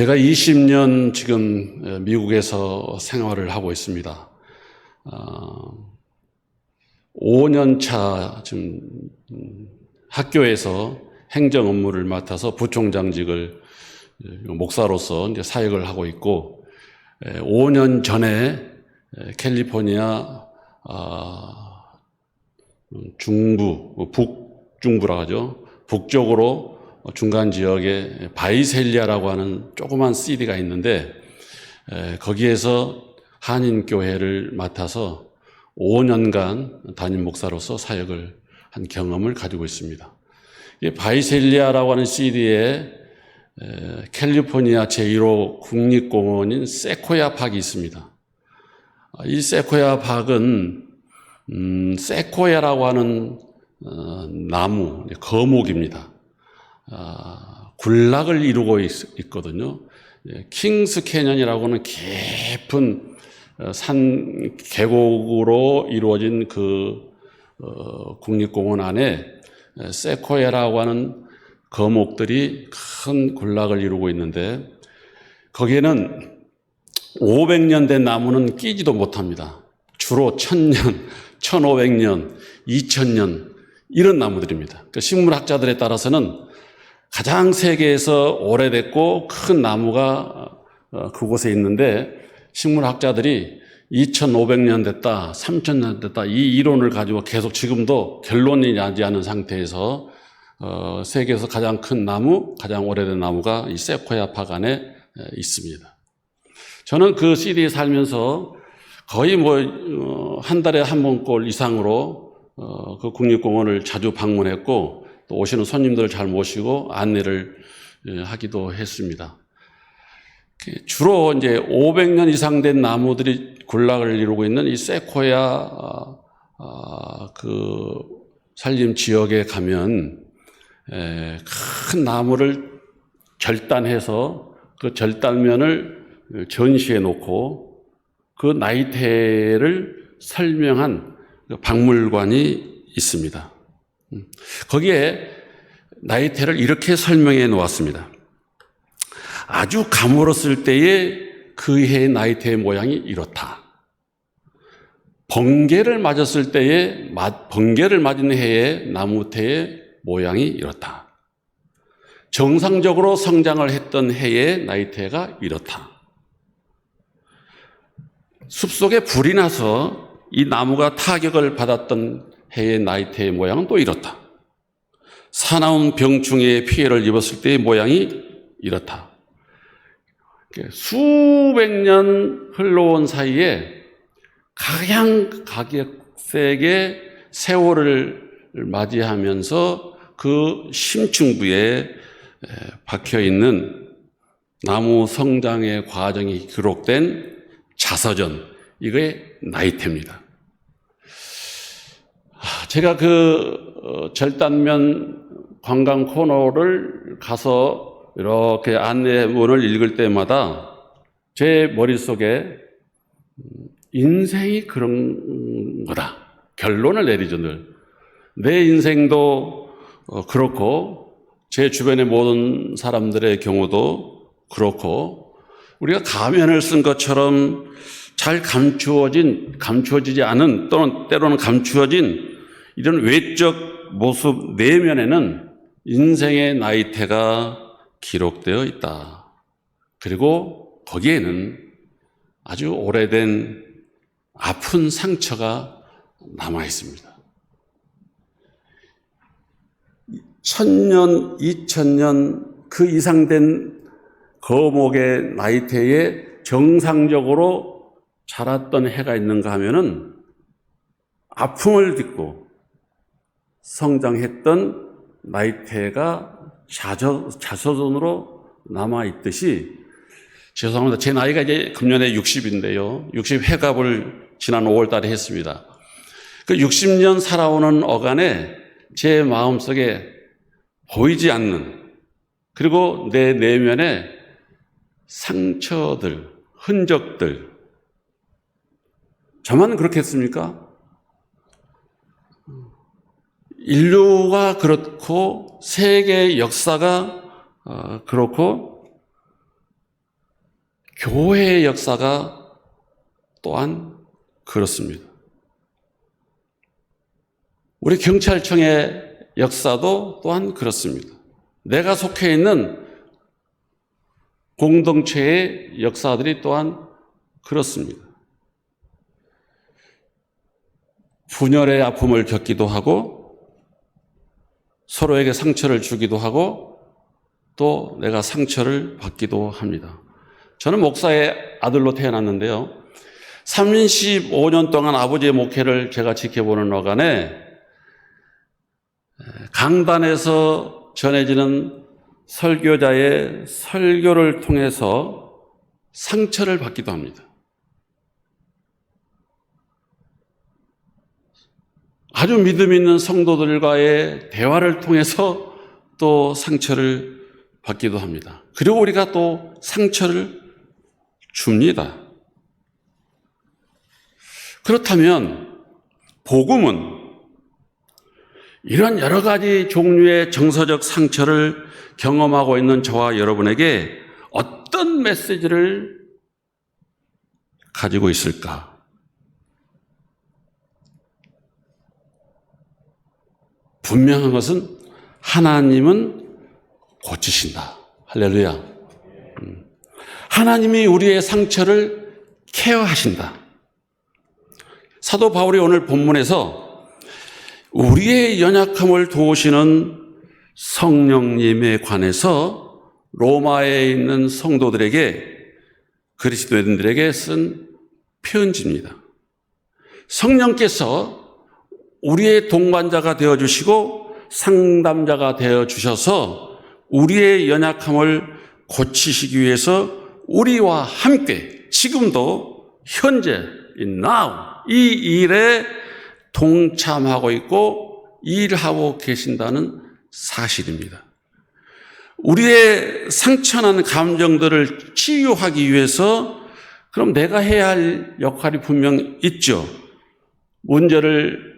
제가 20년 지금 미국에서 생활을 하고 있습니다. 5년 차 지금 학교에서 행정 업무를 맡아서 부총장직을 목사로서 이제 사역을 하고 있고, 5년 전에 캘리포니아 중부, 북중부라 하죠. 북쪽으로 중간 지역에 바이셀리아라고 하는 조그만 시티가 있는데, 거기에서 한인교회를 맡아서 5년간 담임 목사로서 사역을 한 경험을 가지고 있습니다. 이 바이셀리아라고 하는 시티에 캘리포니아 제1호 국립공원인 세코야 팍이 있습니다. 이 세코야 팍은 세코야라고 하는 나무, 거목입니다. 군락을 이루고 있거든요. 킹스 캐년이라고 하는 깊은 산 계곡으로 이루어진 그 국립공원 안에 세코야라고 하는 거목들이 큰 군락을 이루고 있는데, 거기에는 500년 된 나무는 끼지도 못합니다. 주로 1000년, 1500년, 2000년 이런 나무들입니다. 그 식물학자들에 따라서는 가장 세계에서 오래됐고 큰 나무가 그곳에 있는데, 식물학자들이 2500년 됐다, 3000년 됐다 이 이론을 가지고 계속 지금도 결론이 나지 않은 상태에서 세계에서 가장 큰 나무, 가장 오래된 나무가 이 세코야 팍 안에 있습니다. 저는 그 시티에 살면서 거의 한 달에 한 번꼴 이상으로 그 국립공원을 자주 방문했고, 또 오시는 손님들을 잘 모시고 안내를 하기도 했습니다. 주로 이제 500년 이상 된 나무들이 군락을 이루고 있는 이 세코야 그 산림 지역에 가면 큰 나무를 절단해서 그 절단면을 전시해 놓고 그 나이테를 설명한 박물관이 있습니다. 거기에 나이테를 이렇게 설명해 놓았습니다. 아주 가물었을 때에 그 해의 나이테의 모양이 이렇다. 번개를 맞았을 때에 번개를 맞은 해의 나무테의 모양이 이렇다. 정상적으로 성장을 했던 해의 나이테가 이렇다. 숲속에 불이 나서 이 나무가 타격을 받았던 해의 나이테의 모양은 또 이렇다. 사나운 병충해에 피해를 입었을 때의 모양이 이렇다. 수백 년 흘러온 사이에 각양각색의 세월을 맞이하면서 그 심층부에 박혀있는 나무 성장의 과정이 기록된 자서전, 이게 나이테입니다. 제가 그 절단면 관광 코너를 가서 이렇게 안내문을 읽을 때마다 제 머릿속에 인생이 그런 거다, 결론을 내리죠. 늘 내 인생도 그렇고 제 주변의 모든 사람들의 경우도 그렇고, 우리가 가면을 쓴 것처럼 잘 감추어지지 않은, 또는 때로는 감추어진 이런 외적 모습 내면에는 인생의 나이테가 기록되어 있다. 그리고 거기에는 아주 오래된 아픈 상처가 남아 있습니다. 1000년, 2000년 그 이상 된 거목의 나이테에 정상적으로 자랐던 해가 있는가 하면은 아픔을 딛고 성장했던 나이테가 자서전으로 남아있듯이, 죄송합니다. 제 나이가 이제 금년에 60인데요. 60 회갑을 지난 5월 달에 했습니다. 그 60년 살아오는 어간에 제 마음속에 보이지 않는, 그리고 내 내면에 상처들, 흔적들, 저만 그렇겠습니까? 인류가 그렇고 세계의 역사가 그렇고 교회의 역사가 또한 그렇습니다. 우리 경찰청의 역사도 또한 그렇습니다. 내가 속해 있는 공동체의 역사들이 또한 그렇습니다. 분열의 아픔을 겪기도 하고 서로에게 상처를 주기도 하고 또 내가 상처를 받기도 합니다. 저는 목사의 아들로 태어났는데요. 35년 동안 아버지의 목회를 제가 지켜보는 어간에 강단에서 전해지는 설교자의 설교를 통해서 상처를 받기도 합니다. 아주 믿음 있는 성도들과의 대화를 통해서 또 상처를 받기도 합니다. 그리고 우리가 또 상처를 줍니다. 그렇다면 복음은 이런 여러 가지 종류의 정서적 상처를 경험하고 있는 저와 여러분에게 어떤 메시지를 가지고 있을까? 분명한 것은 하나님은 고치신다. 할렐루야. 하나님이 우리의 상처를 케어하신다. 사도 바울이 오늘 본문에서 우리의 연약함을 도우시는 성령님에 관해서 로마에 있는 성도들에게, 그리스도인들에게 쓴 편지입니다. 성령께서 우리의 동반자가 되어주시고 상담자가 되어주셔서 우리의 연약함을 고치시기 위해서 우리와 함께 지금도 현재 now 이 일에 동참하고 있고 일하고 계신다는 사실입니다. 우리의 상처난 감정들을 치유하기 위해서 그럼 내가 해야 할 역할이 분명 있죠. 문제를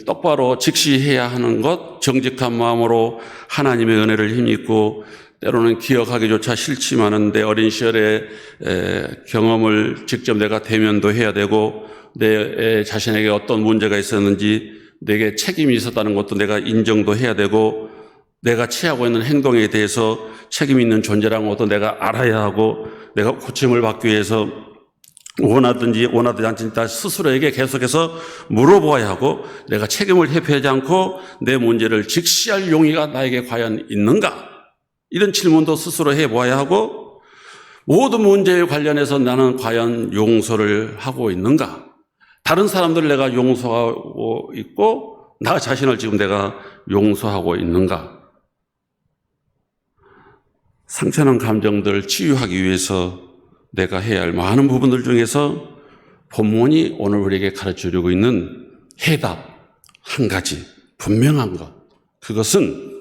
똑바로 직시해야 하는 것, 정직한 마음으로 하나님의 은혜를 힘입고 때로는 기억하기조차 싫지만은 내 어린 시절의 경험을 직접 내가 대면도 해야 되고 내 자신에게 어떤 문제가 있었는지 내게 책임이 있었다는 것도 내가 인정도 해야 되고 내가 취하고 있는 행동에 대해서 책임 있는 존재라는 것도 내가 알아야 하고 내가 고침을 받기 위해서 원하든지 원하지 않든지 다 스스로에게 계속해서 물어보아야 하고 내가 책임을 회피하지 않고 내 문제를 직시할 용의가 나에게 과연 있는가? 이런 질문도 스스로 해보아야 하고 모든 문제에 관련해서 나는 과연 용서를 하고 있는가? 다른 사람들을 내가 용서하고 있고 나 자신을 지금 내가 용서하고 있는가? 상처난 감정들을 치유하기 위해서 내가 해야 할 많은 부분들 중에서 본문이 오늘 우리에게 가르쳐주고 있는 해답 한 가지 분명한 것, 그것은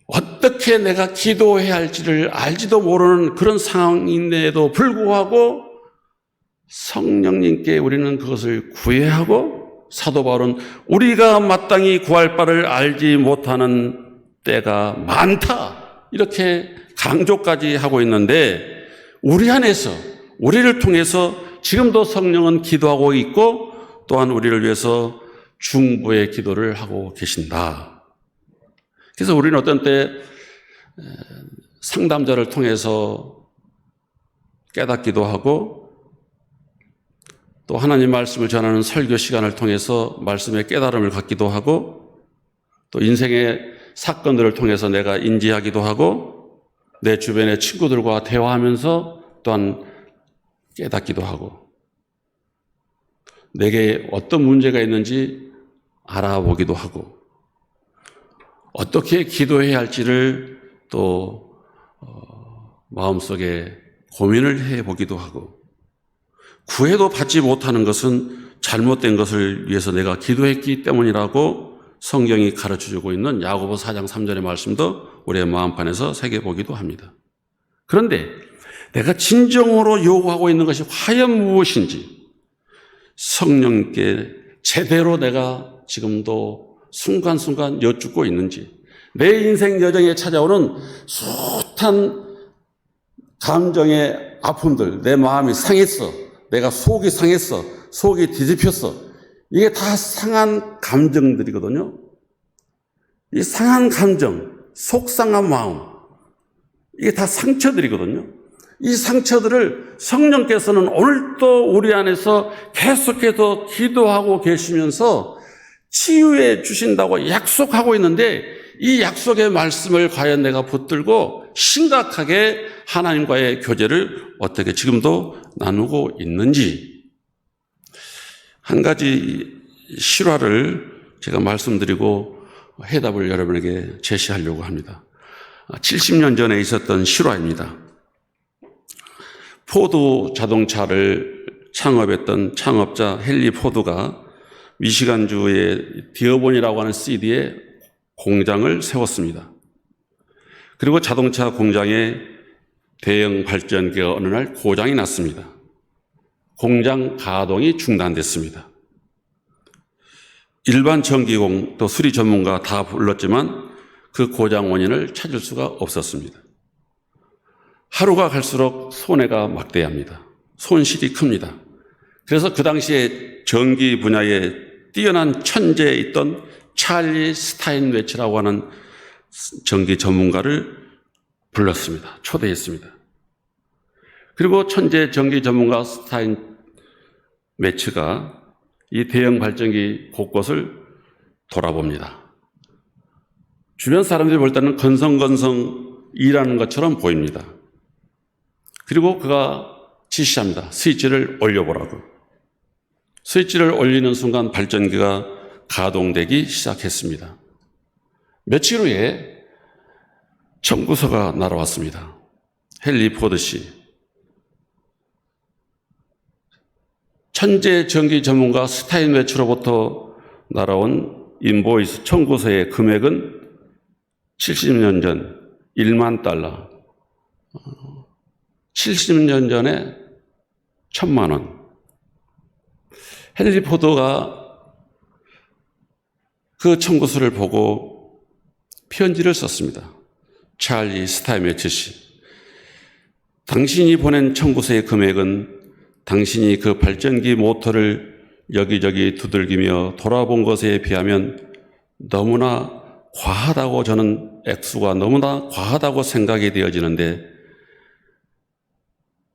어떻게 내가 기도해야 할지를 알지도 모르는 그런 상황인데도 불구하고 성령님께 우리는 그것을 구해야 하고 사도 바울은 우리가 마땅히 구할 바를 알지 못하는 때가 많다 이렇게 강조까지 하고 있는데 우리 안에서 우리를 통해서 지금도 성령은 기도하고 있고 또한 우리를 위해서 중보의 기도를 하고 계신다. 그래서 우리는 어떤 때 상담자를 통해서 깨닫기도 하고 또 하나님 말씀을 전하는 설교 시간을 통해서 말씀의 깨달음을 갖기도 하고 또 인생의 사건들을 통해서 내가 인지하기도 하고 내 주변의 친구들과 대화하면서 또한 깨닫기도 하고 내게 어떤 문제가 있는지 알아보기도 하고 어떻게 기도해야 할지를 또 마음속에 고민을 해보기도 하고 구해도 받지 못하는 것은 잘못된 것을 위해서 내가 기도했기 때문이라고 성경이 가르쳐주고 있는 야고보 4장 3절의 말씀도 우리의 마음판에서 새겨보기도 합니다. 그런데 내가 진정으로 요구하고 있는 것이 과연 무엇인지 성령께 제대로 내가 지금도 순간순간 여쭙고 있는지 내 인생 여정에 찾아오는 숱한 감정의 아픔들, 내 마음이 상했어, 내가 속이 상했어, 속이 뒤집혔어, 이게 다 상한 감정들이거든요. 이 상한 감정, 속상한 마음, 이게 다 상처들이거든요. 이 상처들을 성령께서는 오늘도 우리 안에서 계속해서 기도하고 계시면서 치유해 주신다고 약속하고 있는데, 이 약속의 말씀을 과연 내가 붙들고 심각하게 하나님과의 교제를 어떻게 지금도 나누고 있는지, 한 가지 실화를 제가 말씀드리고 해답을 여러분에게 제시하려고 합니다. 70년 전에 있었던 실화입니다. 포드 자동차를 창업했던 창업자 헨리 포드가 미시간주의 디어본이라고 하는 시티에 공장을 세웠습니다. 그리고 자동차 공장에 대형 발전기가 어느 날 고장이 났습니다. 공장 가동이 중단됐습니다. 일반 전기공 또 수리 전문가 다 불렀지만 그 고장 원인을 찾을 수가 없었습니다. 하루가 갈수록 손해가 막대합니다. 손실이 큽니다. 그래서 그 당시에 전기 분야에 뛰어난 천재에 있던 찰리 스타인웨츠라고 하는 전기 전문가를 불렀습니다. 초대했습니다. 그리고 천재 전기 전문가 스타인웨츠가 이 대형 발전기 곳곳을 돌아봅니다. 주변 사람들이 볼 때는 건성건성 일하는 것처럼 보입니다. 그리고 그가 지시합니다. 스위치를 올려보라고. 스위치를 올리는 순간 발전기가 가동되기 시작했습니다. 며칠 후에 청구서가 날아왔습니다. 헨리 포드 씨, 천재 전기 전문가 스타인웨츠로부터 날아온 인보이스 청구서의 금액은 70년 전 1만 달러, 70년 전에 1,000만 원. 헨리 포드가 그 청구서를 보고 편지를 썼습니다. 찰리 스타인웨츠 씨, 당신이 보낸 청구서의 금액은 당신이 그 발전기 모터를 여기저기 두들기며 돌아본 것에 비하면 너무나 과하다고, 저는 액수가 너무나 과하다고 생각이 되어지는데,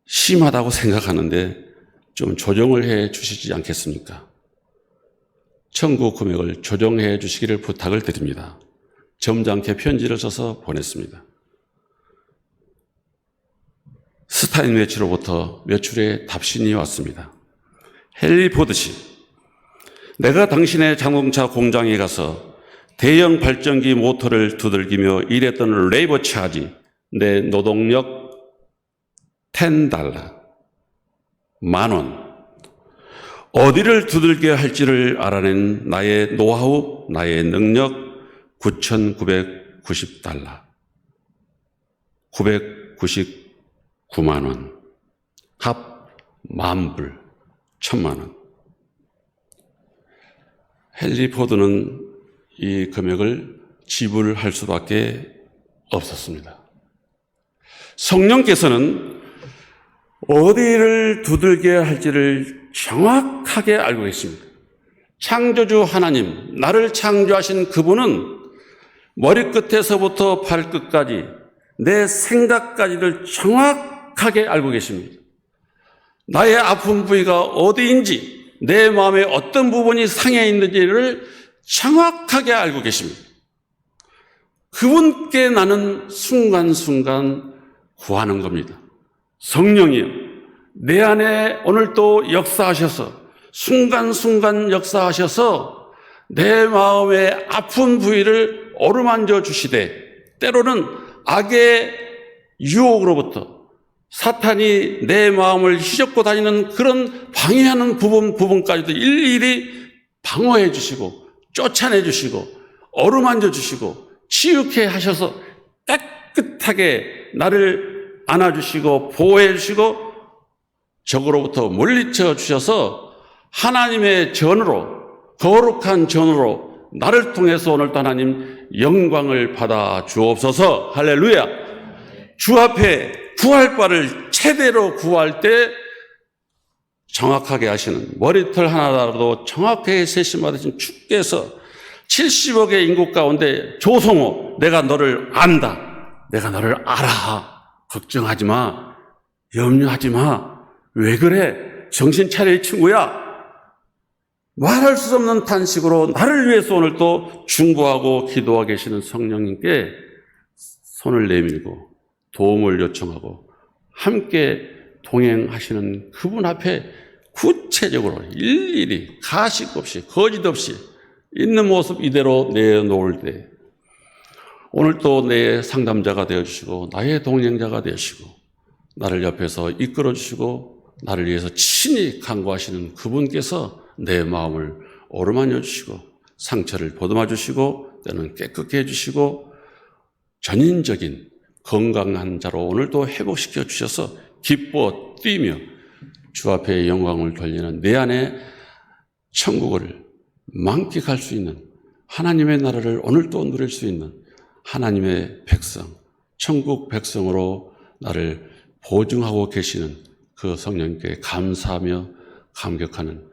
심하다고 생각하는데 좀 조정을 해 주시지 않겠습니까? 청구 금액을 조정해 주시기를 부탁을 드립니다. 점잖게 편지를 써서 보냈습니다. 스타인웨츠로부터 며칠 후에 답신이 왔습니다. 헨리 포드 씨, 내가 당신의 자동차 공장에 가서 대형 발전기 모터를 두들기며 일했던 레이버 차지, 내 노동력 $10, $10,000, 어디를 두들겨야 할지를 알아낸 나의 노하우, 나의 능력 $9,990, 999만 원, 합 10,000불, 1,000만 원. 헨리 포드는 이 금액을 지불할 수밖에 없었습니다. 성령께서는 어디를 두들겨야 할지를 정확하게 알고 계십니다. 창조주 하나님, 나를 창조하신 그분은 머리끝에서부터 발끝까지 내 생각까지를 정확하게 알고 계십니다. 나의 아픈 부위가 어디인지, 내 마음에 어떤 부분이 상해 있는지를 정확하게 알고 계십니다. 그분께 나는 순간순간 구하는 겁니다. 성령이여, 내 안에 오늘도 역사하셔서, 순간순간 역사하셔서 내 마음의 아픈 부위를 어루만져 주시되, 때로는 악의 유혹으로부터 사탄이 내 마음을 휘젓고 다니는 그런 방해하는 부분까지도 일일이 방어해 주시고 쫓아내 주시고 어루만져 주시고 치유케 하셔서 깨끗하게 나를 안아주시고 보호해 주시고 적으로부터 물리쳐 주셔서 하나님의 전으로, 거룩한 전으로 나를 통해서 오늘도 하나님 영광을 받아 주옵소서. 할렐루야. 주 앞에 구할 바를 제대로 구할 때 정확하게 하시는, 머리털 하나라도 정확하게 세심받으신 주께서 70억의 인구 가운데 조성호, 내가 너를 안다. 내가 너를 알아. 걱정하지 마. 염려하지 마. 왜 그래? 정신 차려, 이 친구야. 말할 수 없는 탄식으로 나를 위해서 오늘 또 중보하고 기도하고 계시는 성령님께 손을 내밀고 도움을 요청하고 함께 동행하시는 그분 앞에 구체적으로 일일이 가식 없이 거짓 없이 있는 모습 이대로 내놓을 때 오늘 또 내 상담자가 되어주시고 나의 동행자가 되시고 나를 옆에서 이끌어주시고 나를 위해서 친히 간구하시는 그분께서 내 마음을 어루만져 주시고 상처를 보듬어 주시고 때는 깨끗게 해주시고 전인적인 건강한 자로 오늘도 회복시켜 주셔서 기뻐 뛰며 주 앞에 영광을 돌리는 내 안에 천국을 만끽할 수 있는 하나님의 나라를 오늘도 누릴 수 있는 하나님의 백성, 천국 백성으로 나를 보증하고 계시는 그 성령님께 감사하며 감격하는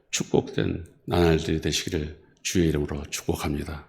축복된 나날들이 되시기를 주의 이름으로 축복합니다.